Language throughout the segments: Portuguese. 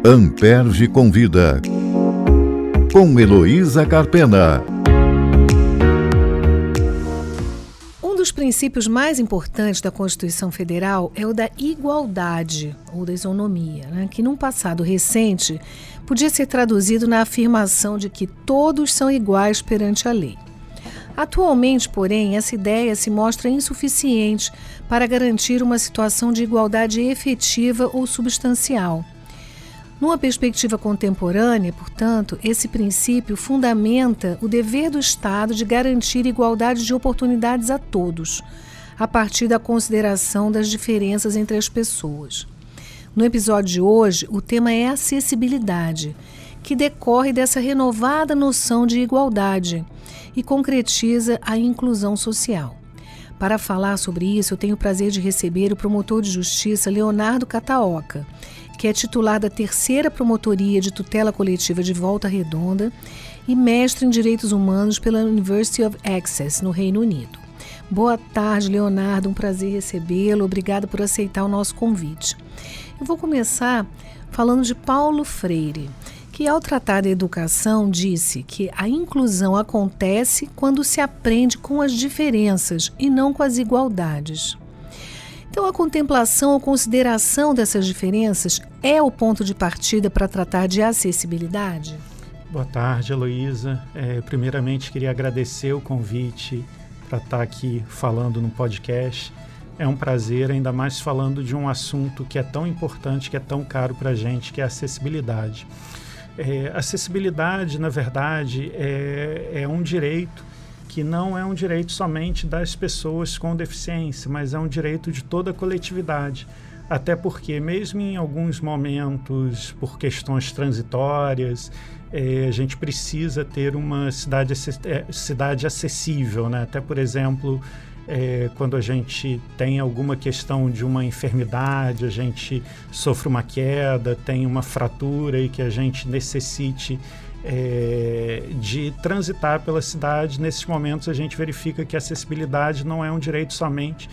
Amperge Convida, com Heloísa Carpena. Um dos princípios mais importantes da Constituição Federal é o da igualdade, ou da isonomia, que num passado recente podia ser traduzido na afirmação de que todos são iguais perante a lei. Atualmente, porém, essa ideia se mostra insuficiente para garantir uma situação de igualdade efetiva ou substancial. Numa perspectiva contemporânea, portanto, esse princípio fundamenta o dever do Estado de garantir igualdade de oportunidades a todos, a partir da consideração das diferenças entre as pessoas. No episódio de hoje, o tema é acessibilidade, que decorre dessa renovada noção de igualdade e concretiza a inclusão social. Para falar sobre isso, eu tenho o prazer de receber o promotor de justiça Leonardo Cataoca, que é titular da 3ª Promotoria de Tutela Coletiva de Volta Redonda e mestre em Direitos Humanos pela University of Essex, no Reino Unido. Boa tarde, Leonardo, um prazer recebê-lo, obrigada por aceitar o nosso convite. Eu vou começar falando de Paulo Freire, que ao tratar da educação disse que a inclusão acontece quando se aprende com as diferenças e não com as igualdades. Então, a contemplação ou consideração dessas diferenças é o ponto de partida para tratar de acessibilidade? Boa tarde, Heloísa. Primeiramente, queria agradecer o convite para estar aqui falando no podcast. É um prazer, ainda mais falando de um assunto que é tão importante, que é tão caro para a gente, que é a acessibilidade. Acessibilidade, na verdade, é um direito que não é um direito somente das pessoas com deficiência, mas é um direito de toda a coletividade. Até porque, mesmo em alguns momentos, por questões transitórias, a gente precisa ter uma cidade acessível, né? Até, por exemplo, quando a gente tem alguma questão de uma enfermidade, a gente sofre uma queda, tem uma fratura e que a gente necessite de transitar pela cidade. Nesses momentos a gente verifica que a acessibilidade não é um direito somente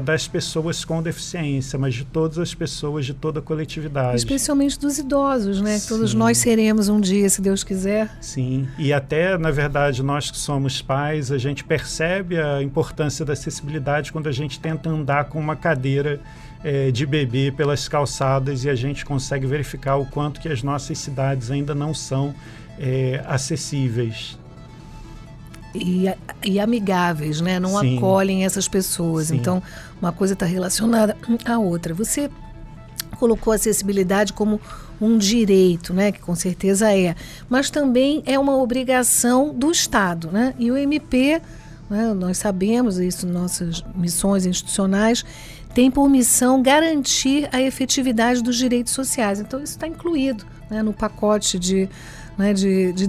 das pessoas com deficiência, mas de todas as pessoas, de toda a coletividade. Especialmente dos idosos, né? Sim. Todos nós seremos um dia, se Deus quiser. Sim, e até, na verdade, nós que somos pais, a gente percebe a importância da acessibilidade quando a gente tenta andar com uma cadeira de bebê pelas calçadas e a gente consegue verificar o quanto que as nossas cidades ainda não são acessíveis. E amigáveis, né? Não Sim. acolhem essas pessoas. Sim. Então, uma coisa está relacionada à outra. Você colocou a acessibilidade como um direito, né? Que com certeza é. Mas também é uma obrigação do Estado, né? E o MP, né, nós sabemos isso, nossas missões institucionais, tem por missão garantir a efetividade dos direitos sociais. Então, isso está incluído, né, no pacote de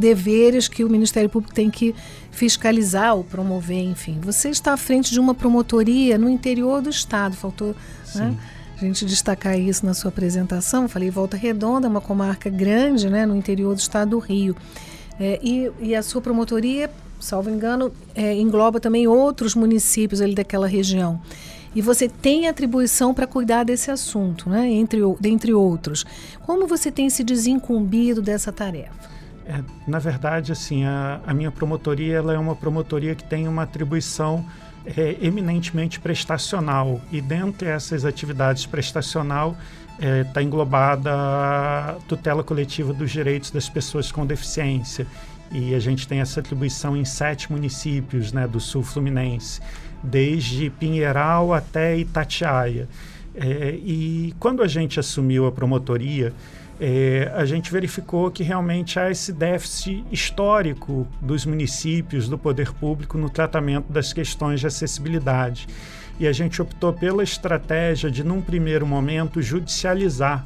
deveres que o Ministério Público tem que fiscalizar ou promover, enfim. Você está à frente de uma promotoria no interior do Estado, faltou, né, a gente destacar isso na sua apresentação. Eu falei Volta Redonda, uma comarca grande, né, no interior do Estado do Rio. E a sua promotoria, salvo engano, engloba também outros municípios ali daquela região. E você tem atribuição para cuidar desse assunto, né, dentre outros. Como você tem se desincumbido dessa tarefa? Na verdade, assim, a minha promotoria ela é uma promotoria que tem uma atribuição eminentemente prestacional. E dentre essas atividades prestacional está englobada a tutela coletiva dos direitos das pessoas com deficiência. E a gente tem essa atribuição em 7 municípios, né, do sul fluminense, desde Pinheiral até Itatiaia. E quando a gente assumiu a promotoria, a gente verificou que realmente há esse déficit histórico dos municípios, do poder público, no tratamento das questões de acessibilidade. E a gente optou pela estratégia de, num primeiro momento, judicializar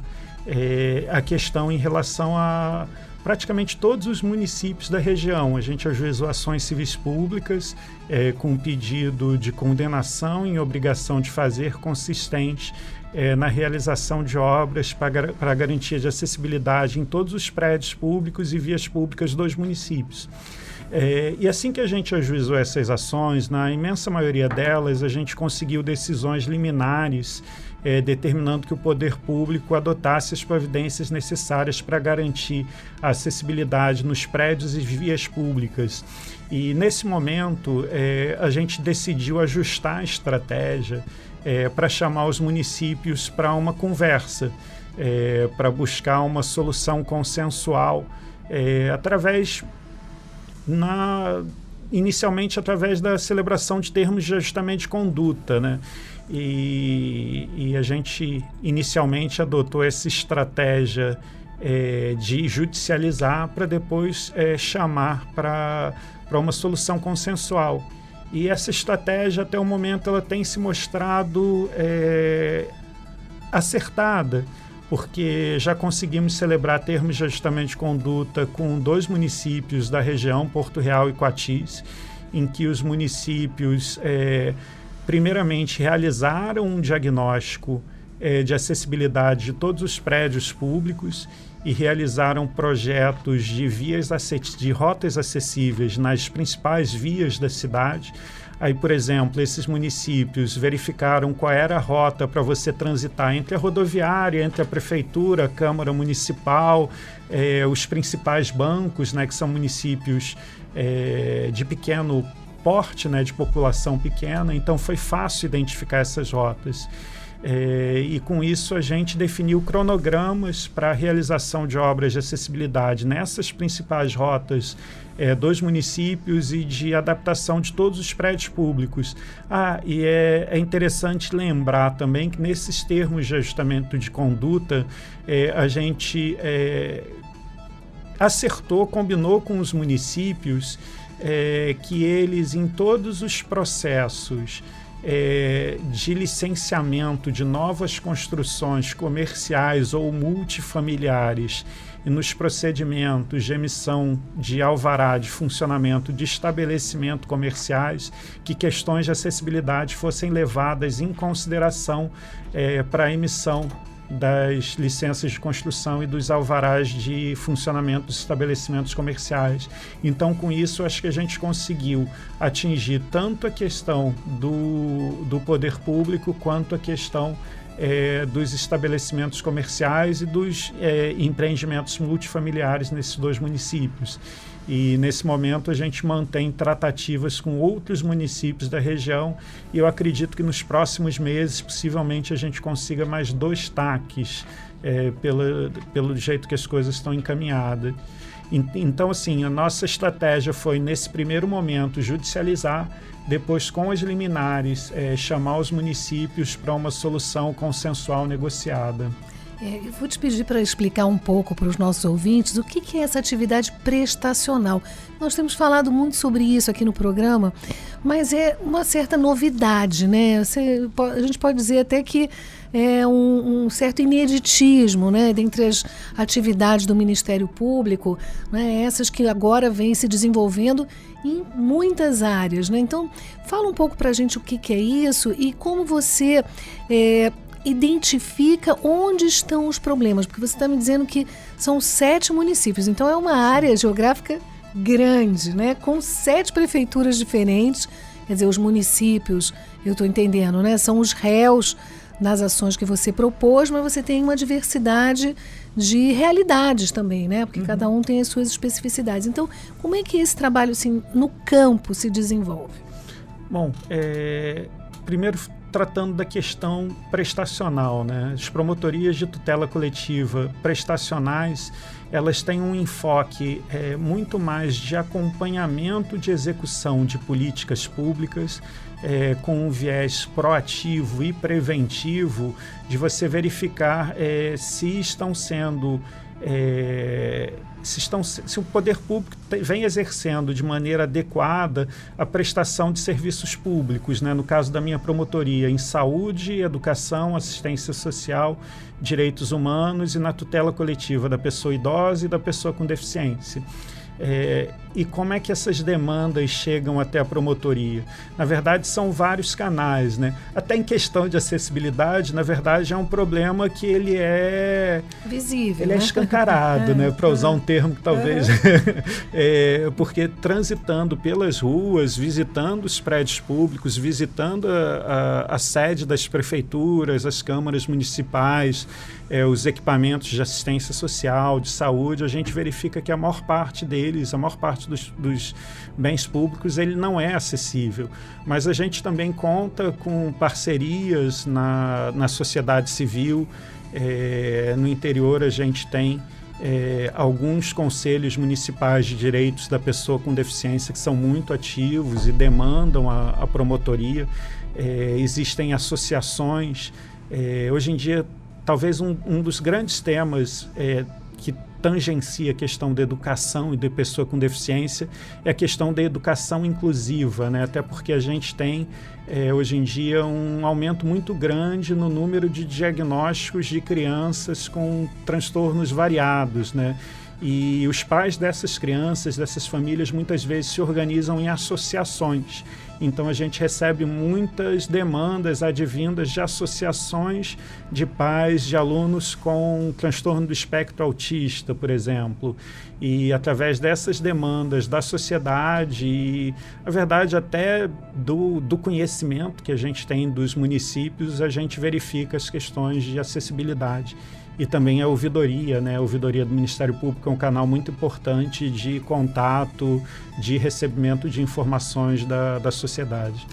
a questão em relação a praticamente todos os municípios da região. A gente ajuizou ações civis públicas com pedido de condenação em obrigação de fazer consistente na realização de obras para garantia de acessibilidade em todos os prédios públicos e vias públicas dos municípios. E assim que a gente ajuizou essas ações, na imensa maioria delas, a gente conseguiu decisões liminares determinando que o poder público adotasse as providências necessárias para garantir a acessibilidade nos prédios e vias públicas. E nesse momento, a gente decidiu ajustar a estratégia para chamar os municípios para uma conversa, para buscar uma solução consensual, inicialmente através da celebração de termos de ajustamento de conduta, né? E a gente inicialmente adotou essa estratégia de judicializar para depois chamar para uma solução consensual. E essa estratégia, até o momento, ela tem se mostrado acertada, porque já conseguimos celebrar termos de ajustamento de conduta com 2 municípios da região, Porto Real e Coatis, em que os municípios, primeiramente, realizaram um diagnóstico de acessibilidade de todos os prédios públicos e realizaram projetos de rotas acessíveis nas principais vias da cidade. Aí, por exemplo, esses municípios verificaram qual era a rota para você transitar entre a rodoviária, entre a prefeitura, a Câmara Municipal, os principais bancos, né, que são municípios de pequeno porte, né, de população pequena. Então, foi fácil identificar essas rotas. E com isso a gente definiu cronogramas para a realização de obras de acessibilidade nessas principais rotas dos municípios e de adaptação de todos os prédios públicos. E é interessante lembrar também que nesses termos de ajustamento de conduta a gente combinou com os municípios que eles, em todos os processos de licenciamento de novas construções comerciais ou multifamiliares e nos procedimentos de emissão de alvará de funcionamento de estabelecimento comerciais, que questões de acessibilidade fossem levadas em consideração para a emissão das licenças de construção e dos alvarás de funcionamento dos estabelecimentos comerciais. Então, com isso, acho que a gente conseguiu atingir tanto a questão do poder público quanto a questão dos estabelecimentos comerciais e dos empreendimentos multifamiliares nesses 2 municípios. E, nesse momento, a gente mantém tratativas com outros municípios da região e eu acredito que nos próximos meses, possivelmente, a gente consiga mais 2 TACs pelo jeito que as coisas estão encaminhadas. Então, assim, a nossa estratégia foi, nesse primeiro momento, judicializar, depois, com as liminares, chamar os municípios para uma solução consensual negociada. Eu vou te pedir para explicar um pouco para os nossos ouvintes o que é essa atividade prestacional. Nós temos falado muito sobre isso aqui no programa, mas é uma certa novidade, né? A gente pode dizer até que é um certo ineditismo, né, dentre as atividades do Ministério Público, né, essas que agora vêm se desenvolvendo em muitas áreas, né? Então, fala um pouco para a gente o que é isso e como você identifica onde estão os problemas, porque você está me dizendo que são 7 municípios, então é uma área geográfica grande, né? Com 7 prefeituras diferentes, quer dizer, os municípios, eu estou entendendo, né? São os réus nas ações que você propôs, mas você tem uma diversidade de realidades também, né? Porque cada um tem as suas especificidades. Então, como é que esse trabalho assim, no campo se desenvolve? Bom, primeiro tratando da questão prestacional, né? As promotorias de tutela coletiva prestacionais, elas têm um enfoque muito mais de acompanhamento de execução de políticas públicas, com um viés proativo e preventivo de você verificar se estão sendo se o poder público vem exercendo de maneira adequada a prestação de serviços públicos, né? No caso da minha promotoria, em saúde, educação, assistência social, direitos humanos e na tutela coletiva da pessoa idosa e da pessoa com deficiência. E como é que essas demandas chegam até a promotoria? Na verdade, são vários canais, né? Até em questão de acessibilidade, na verdade, é um problema que ele é visível, ele é escancarado, né? Para usar um termo que talvez... porque transitando pelas ruas, visitando os prédios públicos, visitando a sede das prefeituras, as câmaras municipais, os equipamentos de assistência social, de saúde, a gente verifica que a maior parte deles, a maior parte dos bens públicos, ele não é acessível. Mas a gente também conta com parcerias na sociedade civil. No interior a gente tem alguns conselhos municipais de direitos da pessoa com deficiência que são muito ativos e demandam a promotoria. Existem associações. Hoje em dia, talvez um dos grandes temas que tangencia a questão da educação e da pessoa com deficiência é a questão da educação inclusiva, né? Até porque a gente tem, hoje em dia, um aumento muito grande no número de diagnósticos de crianças com transtornos variados, né? E os pais dessas crianças, dessas famílias, muitas vezes se organizam em associações. Então, a gente recebe muitas demandas advindas de associações de pais de alunos com transtorno do espectro autista, por exemplo. E, através dessas demandas da sociedade e, na verdade, até do conhecimento que a gente tem dos municípios, a gente verifica as questões de acessibilidade. E também a ouvidoria, né? A ouvidoria do Ministério Público é um canal muito importante de contato, de recebimento de informações da sociedade.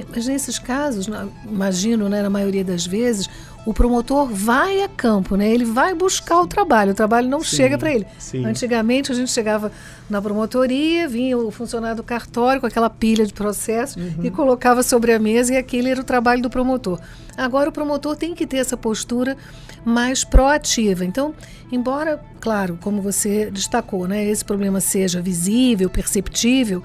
Mas nesses casos, imagino, né, na maioria das vezes, o promotor vai a campo, né? Ele vai buscar o trabalho não chega para ele. Sim. Antigamente a gente chegava na promotoria, vinha o funcionário do cartório com aquela pilha de processos e colocava sobre a mesa, e aquele era o trabalho do promotor. Agora o promotor tem que ter essa postura mais proativa. Então, embora, claro, como você destacou, né, esse problema seja visível, perceptível,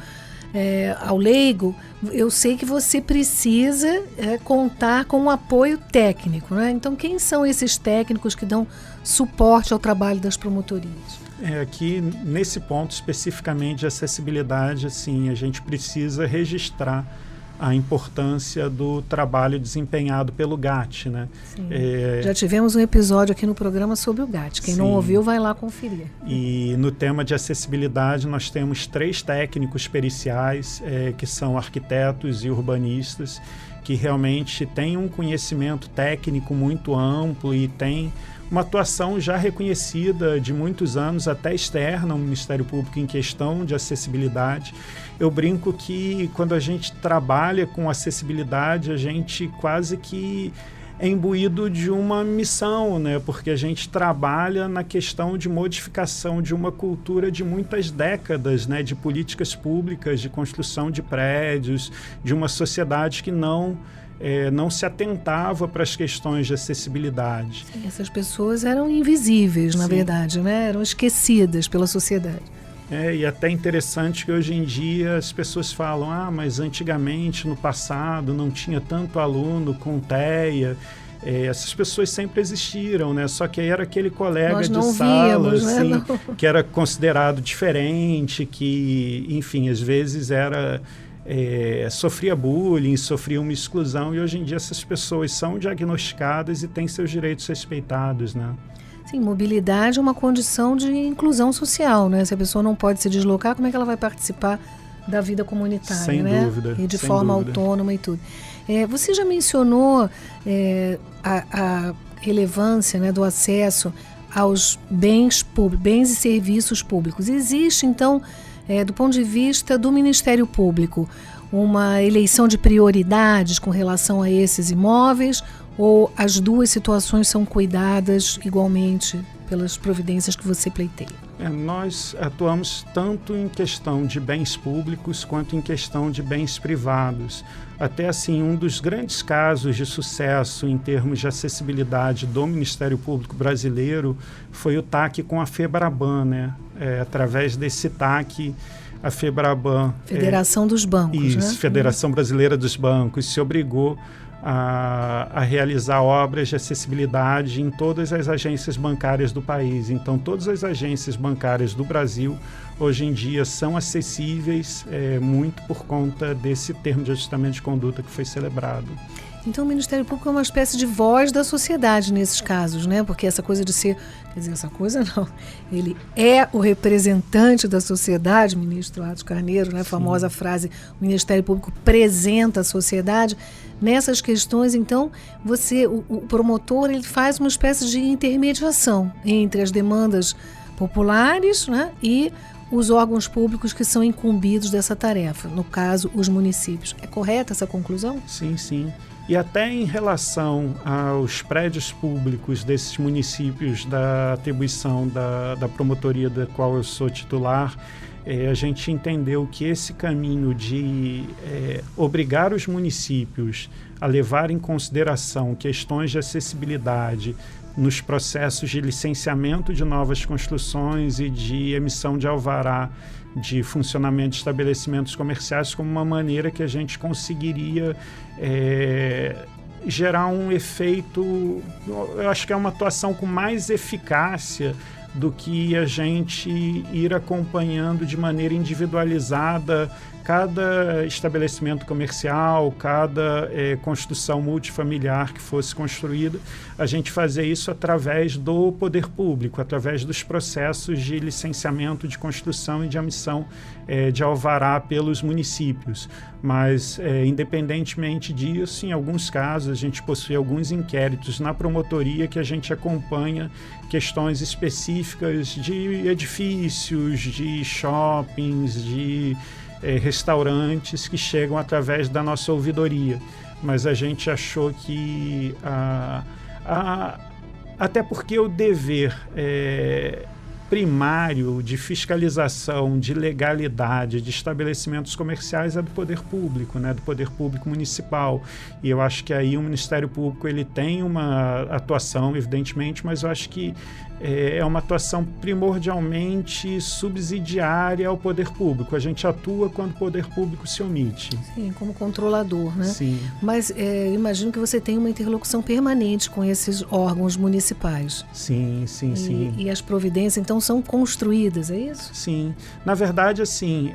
ao leigo, eu sei que você precisa contar com um apoio técnico, né? Então, quem são esses técnicos que dão suporte ao trabalho das promotorias? Aqui, nesse ponto especificamente de acessibilidade, assim, a gente precisa registrar a importância do trabalho desempenhado pelo GAT, né? Já tivemos um episódio aqui no programa sobre o GAT. Quem não ouviu, vai lá conferir. E no tema de acessibilidade, nós temos 3 técnicos periciais, que são arquitetos e urbanistas, que realmente têm um conhecimento técnico muito amplo e têm uma atuação já reconhecida de muitos anos, até externa ao Ministério Público, em questão de acessibilidade. Eu brinco que quando a gente trabalha com acessibilidade, a gente quase que é imbuído de uma missão, né? Porque a gente trabalha na questão de modificação de uma cultura de muitas décadas, né? De políticas públicas, de construção de prédios, de uma sociedade que não se atentava para as questões de acessibilidade. Sim, essas pessoas eram invisíveis, na verdade, né? Eram esquecidas pela sociedade. E até interessante que hoje em dia as pessoas falam, mas antigamente, no passado, não tinha tanto aluno com TEA. Essas pessoas sempre existiram, né? Só que aí era aquele colega de sala, assim, né? Que era considerado diferente, que, enfim, às vezes sofria bullying, sofria uma exclusão, e hoje em dia essas pessoas são diagnosticadas e têm seus direitos respeitados, né? Sim, mobilidade é uma condição de inclusão social, né? Se a pessoa não pode se deslocar, como é que ela vai participar da vida comunitária, sem né? Dúvida, e de forma autônoma e tudo. Você já mencionou a relevância, né, do acesso aos bens e serviços públicos. Existe, então, do ponto de vista do Ministério Público, uma eleição de prioridades com relação a esses imóveis, ou as duas situações são cuidadas igualmente pelas providências que você pleiteia? Nós atuamos tanto em questão de bens públicos quanto em questão de bens privados. Até assim, um dos grandes casos de sucesso em termos de acessibilidade do Ministério Público brasileiro foi o TAC com a FEBRABAN, né? Através desse TAC, a FEBRABAN... Federação dos Bancos, isso, né? Federação Brasileira dos Bancos, se obrigou a realizar obras de acessibilidade em todas as agências bancárias do país. Então, todas as agências bancárias do Brasil, hoje em dia, são acessíveis, muito por conta desse termo de ajustamento de conduta que foi celebrado. Então, o Ministério Público é uma espécie de voz da sociedade nesses casos, né? Porque essa coisa de ser... Quer dizer, essa coisa não. Ele é o representante da sociedade, ministro Atos Carneiro, né? A famosa frase, o Ministério Público representa a sociedade. Nessas questões, então, o promotor, ele faz uma espécie de intermediação entre as demandas populares, né, e os órgãos públicos que são incumbidos dessa tarefa, no caso, os municípios. É correta essa conclusão? Sim, sim. E até em relação aos prédios públicos desses municípios da atribuição da promotoria da qual eu sou titular, a gente entendeu que esse caminho de obrigar os municípios a levar em consideração questões de acessibilidade nos processos de licenciamento de novas construções e de emissão de alvará de funcionamento de estabelecimentos comerciais como uma maneira que a gente conseguiria gerar um efeito, eu acho que é uma atuação com mais eficácia do que a gente ir acompanhando de maneira individualizada cada estabelecimento comercial, cada construção multifamiliar que fosse construída, a gente fazer isso através do poder público, através dos processos de licenciamento de construção e de emissão de alvará pelos municípios. Mas, independentemente disso, em alguns casos, a gente possui alguns inquéritos na promotoria que a gente acompanha questões específicas de edifícios, de shoppings, de restaurantes que chegam através da nossa ouvidoria. Mas a gente achou que, até porque o dever primário de fiscalização, de legalidade de estabelecimentos comerciais é do poder público, né, do poder público municipal. E eu acho que aí o Ministério Público ele tem uma atuação, evidentemente, mas eu acho que é uma atuação primordialmente subsidiária ao poder público. A gente atua quando o poder público se omite. Sim, como controlador, né? Sim. Mas imagino que você tem uma interlocução permanente com esses órgãos municipais. Sim, sim, sim. E as providências, então, são construídas, é isso? Sim. Na verdade, assim,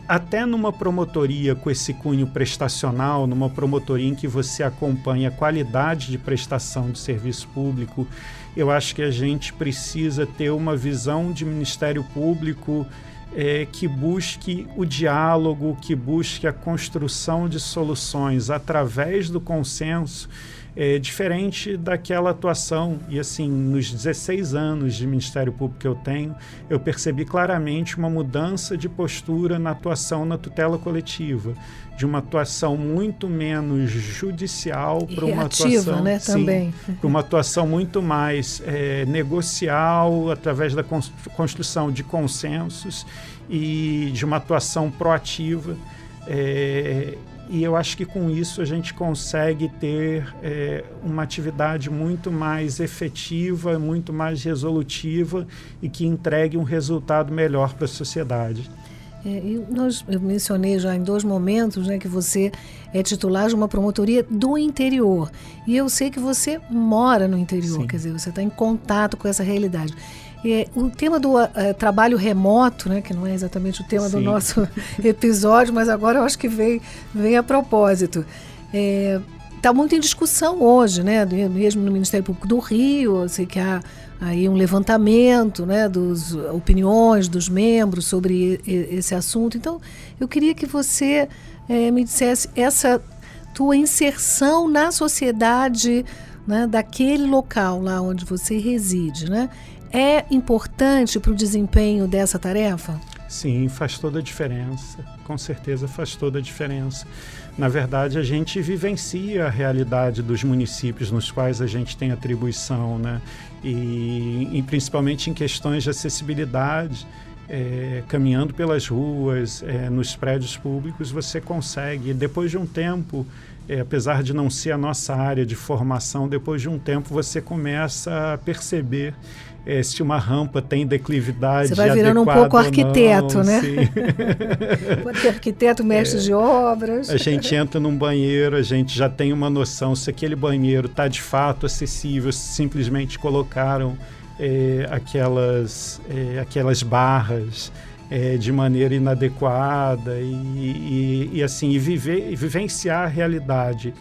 até numa promotoria com esse cunho prestacional, numa promotoria em que você acompanha a qualidade de prestação de serviço público, eu acho que a gente precisa ter uma visão de Ministério Público que busque o diálogo, que busque a construção de soluções através do consenso, diferente daquela atuação. E assim, nos 16 anos de Ministério Público que eu tenho, eu percebi claramente uma mudança de postura na atuação na tutela coletiva, de uma atuação muito menos judicial para uma atuação, né, também. Para uma atuação muito mais negocial, através da construção de consensos e de uma atuação proativa. E eu acho que com isso a gente consegue ter uma atividade muito mais efetiva, muito mais resolutiva e que entregue um resultado melhor para a sociedade. Eu mencionei já em 2 momentos, né, que você é titular de uma promotoria do interior. E eu sei que você mora no interior, Sim. Quer dizer, você está em contato com essa realidade. O tema do trabalho remoto, né, que não é exatamente o tema Sim. do nosso episódio, mas agora eu acho que vem a propósito. Está muito em discussão hoje, né, mesmo no Ministério Público do Rio. Eu sei que há aí um levantamento, né, das opiniões dos membros sobre esse assunto. Então, eu queria que você me dissesse essa tua inserção na sociedade, né, daquele local lá onde você reside, né? É importante para o desempenho dessa tarefa? Sim, faz toda a diferença. Com certeza faz toda a diferença. Na verdade, a gente vivencia a realidade dos municípios nos quais a gente tem atribuição, né? E principalmente em questões de acessibilidade, caminhando pelas ruas, nos prédios públicos, você consegue, depois de um tempo apesar de não ser a nossa área de formação, depois de um tempo você começa a perceber se uma rampa tem declividade. Você vai virando um pouco arquiteto, né? Sim. Porque arquiteto, mestre de obras. A gente entra num banheiro, a gente já tem uma noção se aquele banheiro está de fato acessível, se simplesmente colocaram aquelas barras de maneira inadequada e vivenciar a realidade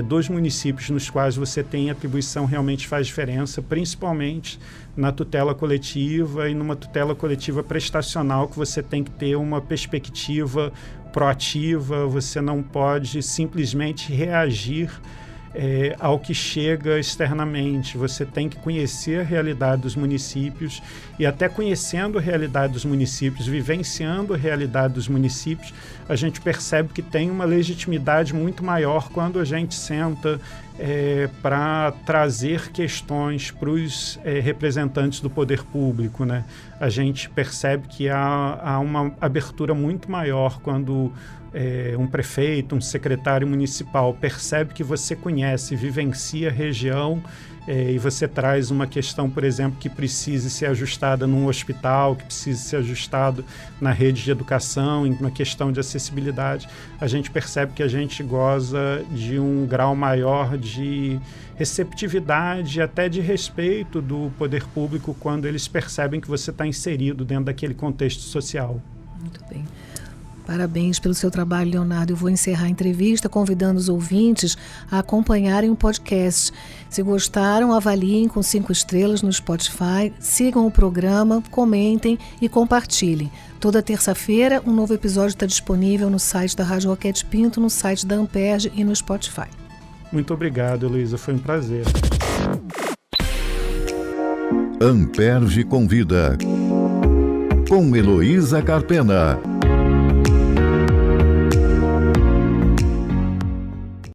dos municípios nos quais você tem atribuição realmente faz diferença, principalmente na tutela coletiva e numa tutela coletiva prestacional, que você tem que ter uma perspectiva proativa, você não pode simplesmente reagir ao que chega externamente. Você tem que conhecer a realidade dos municípios e até conhecendo a realidade dos municípios, vivenciando a realidade dos municípios, a gente percebe que tem uma legitimidade muito maior quando a gente senta para trazer questões para os representantes do poder público, né? A gente percebe que há uma abertura muito maior quando um prefeito, um secretário municipal percebe que você conhece, vivencia a região e você traz uma questão, por exemplo, que precise ser ajustada num hospital, que precise ser ajustado na rede de educação, em uma questão de acessibilidade, a gente percebe que a gente goza de um grau maior de receptividade, até de respeito do poder público quando eles percebem que você está inserido dentro daquele contexto social. Muito bem. Parabéns pelo seu trabalho, Leonardo. Eu vou encerrar a entrevista convidando os ouvintes a acompanharem o podcast. Se gostaram, avaliem com 5 estrelas no Spotify, sigam o programa, comentem e compartilhem. Toda terça-feira, um novo episódio está disponível no site da Rádio Roquete Pinto, no site da Amperge e no Spotify. Muito obrigado, Heloísa. Foi um prazer. Amperge convida. Com Heloísa Carpena.